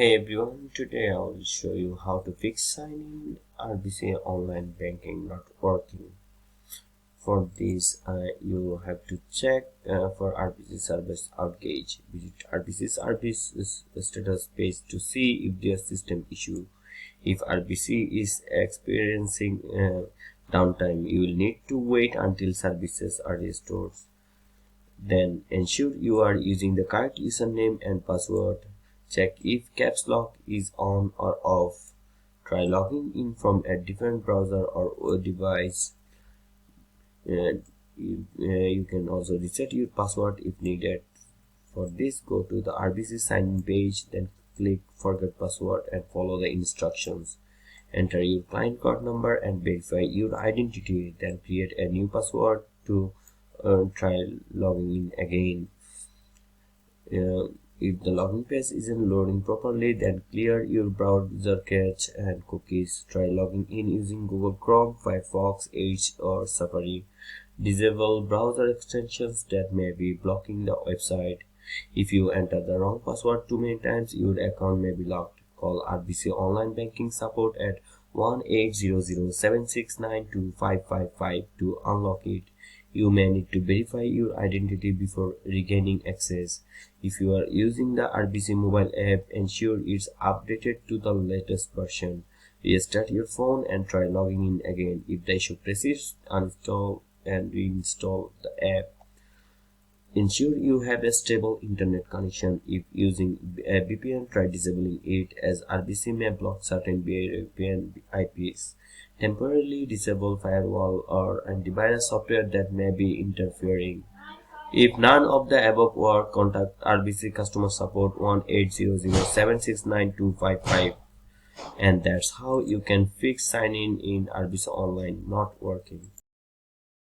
Hey everyone, today I will show you how to fix sign in RBC online banking not working. For this, you have to check for RBC service outage. Visit RBC service status page to see if there's system issue. If RBC is experiencing downtime, you will need to wait until services are restored. Then ensure you are using the correct username and password. Check if caps lock is on or off. Try logging in from a different browser or device. You can also reset your password if needed. For this, go to the RBC sign-in page, then click Forget Password and follow the instructions. Enter your client card number and verify your identity. Then create a new password to try logging in again. If the login page isn't loading properly, then clear your browser cache and cookies. Try logging in using Google Chrome, Firefox, Edge, or Safari. Disable browser extensions that may be blocking the website. If you enter the wrong password too many times, your account may be locked. Call RBC Online Banking Support at 1-800-769-2555 to unlock it. You may need to verify your identity before regaining access. If you are using the RBC mobile app, ensure it's updated to the latest version. Restart your phone and try logging in again. If the issue persists, uninstall and reinstall the app. Ensure you have a stable internet connection. If using a VPN, try disabling it, as RBC may block certain VPN IPs. Temporarily disable firewall or antivirus software that may be interfering. If none of the above work, contact RBC customer support 1-800-769-255. And that's how you can fix sign in RBC Online not working.